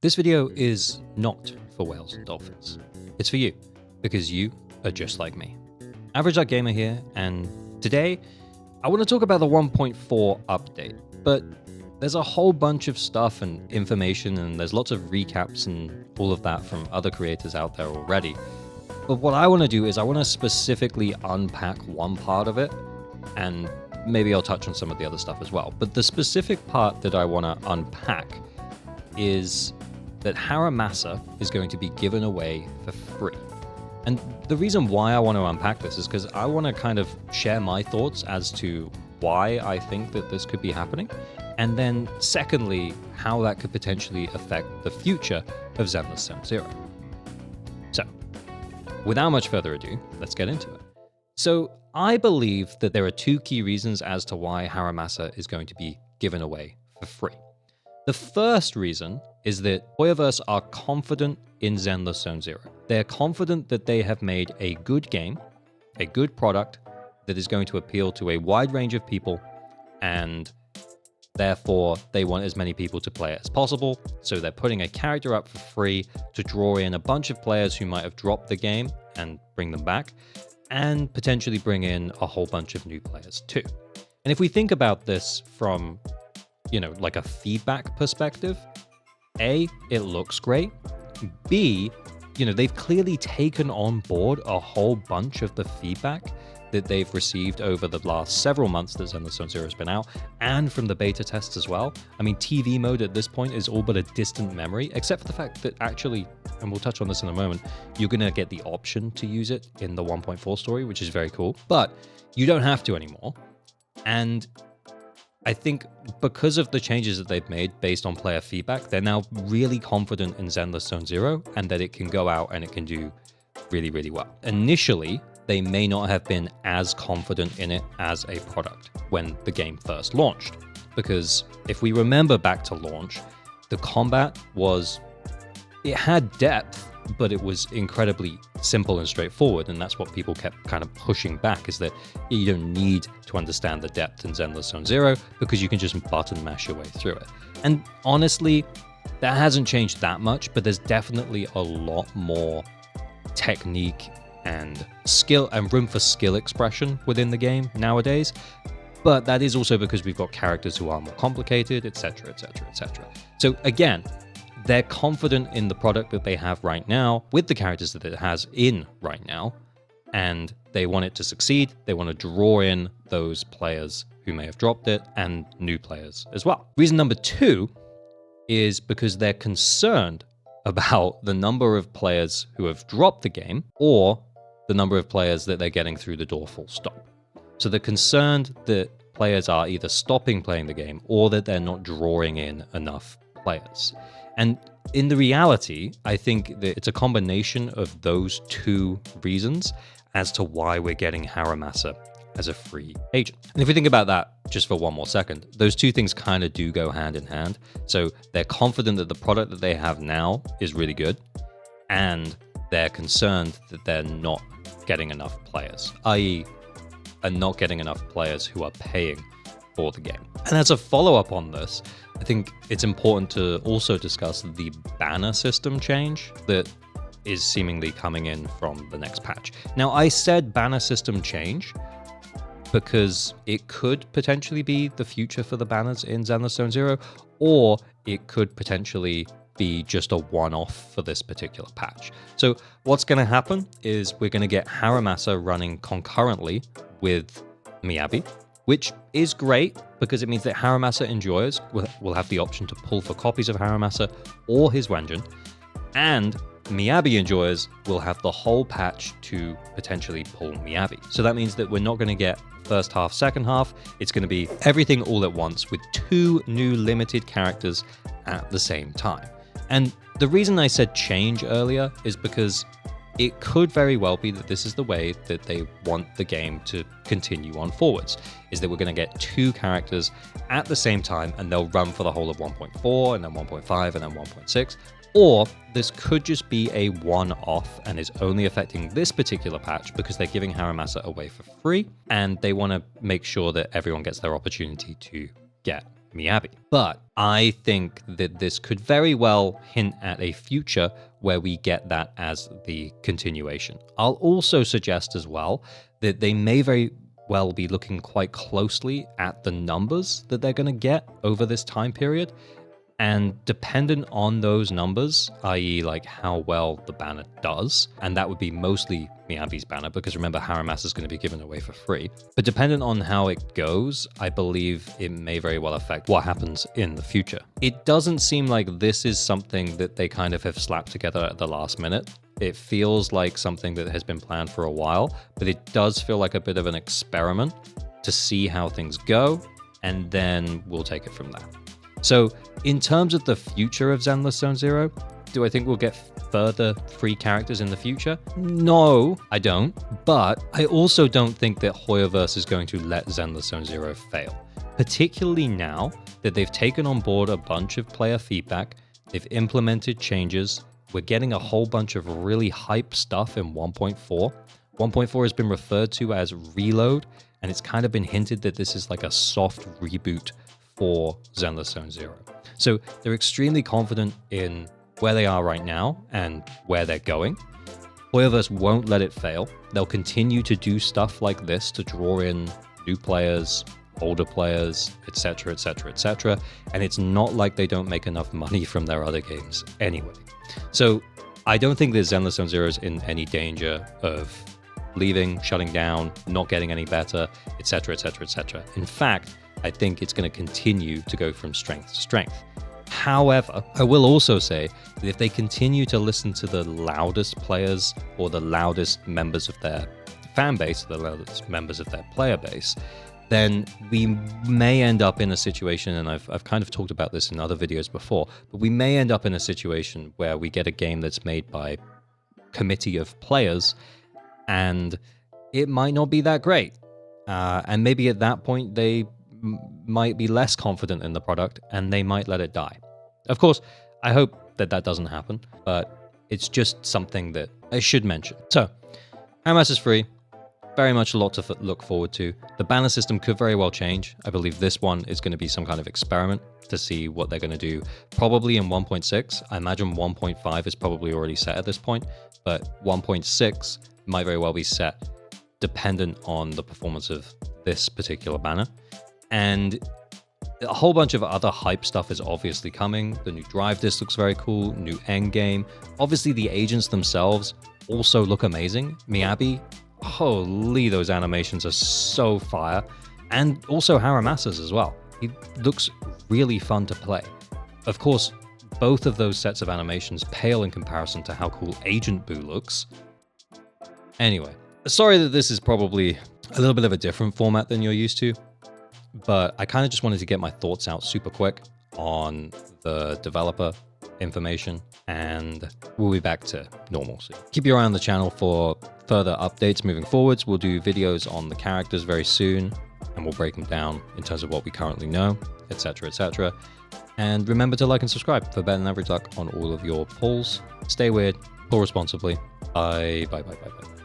This video is not for whales and dolphins. It's for you, because you are just like me. Average Gamer here, and today I want to talk about the 1.4 update, but there's a whole bunch of stuff and information, and there's lots of recaps and all of that from other creators out there already. But what I want to do is I want to specifically unpack one part of it, and maybe I'll touch on some of the other stuff as well. But the specific part that I want to unpack is that Haramasa is going to be given away for free. And the reason why I want to unpack this is because I want to kind of share my thoughts as to why I think that this could be happening. And then secondly, how that could potentially affect the future of Zenless Zone Zero. So, without much further ado, let's get into it. So, I believe that there are two key reasons as to why Haramasa is going to be given away for free. The first reason is that Hoyoverse are confident in Zenless Zone Zero. They're confident that they have made a good game, a good product that is going to appeal to a wide range of people, and therefore they want as many people to play it as possible. So they're putting a character up for free to draw in a bunch of players who might have dropped the game and bring them back, and potentially bring in a whole bunch of new players too. And if we think about this from, like a feedback perspective, A, it looks great. B, they've clearly taken on board a whole bunch of the feedback that they've received over the last several months that Zenless Zone Zero has been out, and from the beta tests as well. I mean, TV mode at this point is all but a distant memory, except for the fact that actually, and we'll touch on this in a moment, you're going to get the option to use it in the 1.4 story, which is very cool, but you don't have to anymore. And I think because of the changes that they've made based on player feedback, they're now really confident in Zenless Zone Zero and that it can go out and it can do really, really well. Initially, they may not have been as confident in it as a product when the game first launched. Because if we remember back to launch, the combat it had depth, but it was incredibly simple and straightforward, and that's what people kept kind of pushing back, is that you don't need to understand the depth in Zenless Zone Zero because you can just button mash your way through it. And honestly, that hasn't changed that much, but there's definitely a lot more technique and skill and room for skill expression within the game nowadays. But that is also because we've got characters who are more complicated, etc., etc., etc. So again, they're confident in the product that they have right now with the characters that it has in right now, and they want it to succeed. They want to draw in those players who may have dropped it and new players as well. Reason number two is because they're concerned about the number of players who have dropped the game or the number of players that they're getting through the door full stop. So they're concerned that players are either stopping playing the game or that they're not drawing in enough players. And in the reality, I think that it's a combination of those two reasons as to why we're getting Haramasa as a free agent. And if we think about that just for one more second, those two things kind of do go hand in hand. So they're confident that the product that they have now is really good, and they're concerned that they're not getting enough players, i.e. are not getting enough players who are paying for the game. And as a follow-up on this, I think it's important to also discuss the banner system change that is seemingly coming in from the next patch. Now, I said banner system change because it could potentially be the future for the banners in Zenless Zone Zero, or it could potentially be just a one-off for this particular patch. So what's going to happen is we're going to get Haramasa running concurrently with Miyabi, which is great because it means that Haramasa enjoyers will have the option to pull for copies of Haramasa or his Wenjin, and Miyabi enjoyers will have the whole patch to potentially pull Miyabi. So that means that we're not going to get first half, second half. It's going to be everything all at once with two new limited characters at the same time. And the reason I said change earlier is because it could very well be that this is the way that they want the game to continue on forwards, is that we're going to get two characters at the same time and they'll run for the whole of 1.4 and then 1.5 and then 1.6. Or this could just be a one-off and is only affecting this particular patch because they're giving Haramasa away for free and they want to make sure that everyone gets their opportunity to get Miyabi. But I think that this could very well hint at a future where we get that as the continuation. I'll also suggest as well that they may very well be looking quite closely at the numbers that they're going to get over this time period. And dependent on those numbers, i.e. like how well the banner does, and that would be mostly Miyabi's banner, because remember, Haramasa is going to be given away for free. But dependent on how it goes, I believe it may very well affect what happens in the future. It doesn't seem like this is something that they kind of have slapped together at the last minute. It feels like something that has been planned for a while, but it does feel like a bit of an experiment to see how things go, and then we'll take it from there. So in terms of the future of Zenless Zone Zero, do I think we'll get further free characters in the future? No, I don't. But I also don't think that Hoyoverse is going to let Zenless Zone Zero fail, particularly now that they've taken on board a bunch of player feedback, they've implemented changes, we're getting a whole bunch of really hype stuff in 1.4. 1.4 has been referred to as Reload, and it's kind of been hinted that this is like a soft reboot for Zenless Zone Zero. So they're extremely confident in where they are right now and where they're going. Hoyoverse won't let it fail. They'll continue to do stuff like this to draw in new players, older players, etc., etc., etc. And it's not like they don't make enough money from their other games anyway. So I don't think that Zenless Zone Zero is in any danger of leaving, shutting down, not getting any better, etc., etc., etc. In fact, I think it's going to continue to go from strength to strength. However, I will also say that if they continue to listen to the loudest players or the loudest members of their fan base, the loudest members of their player base, then we may end up in a situation, and I've kind of talked about this in other videos before, but we may end up in a situation where we get a game that's made by a committee of players, and it might not be that great. And maybe at that point, they might be less confident in the product and they might let it die. Of course, I hope that that doesn't happen, but it's just something that I should mention. So, Haramasa is free. Very much a lot to look forward to. The banner system could very well change. I believe this one is going to be some kind of experiment to see what they're going to do. Probably in 1.6. I imagine 1.5 is probably already set at this point, but 1.6 might very well be set dependent on the performance of this particular banner. And a whole bunch of other hype stuff is obviously coming. The new drive disc looks very cool, new endgame. Obviously, the agents themselves also look amazing. Miyabi, holy, those animations are so fire. And also Haramasa's as well. He looks really fun to play. Of course, both of those sets of animations pale in comparison to how cool Agent Boo looks. Anyway, sorry that this is probably a little bit of a different format than you're used to, but I kind of just wanted to get my thoughts out super quick on the developer information, and we'll be back to normalcy. Keep your eye on the channel for further updates moving forwards. We'll do videos on the characters very soon, and we'll break them down in terms of what we currently know, etc., etc. And remember to like and subscribe for better than average luck on all of your pulls. Stay weird, pull responsibly. Bye, bye, bye, bye, bye.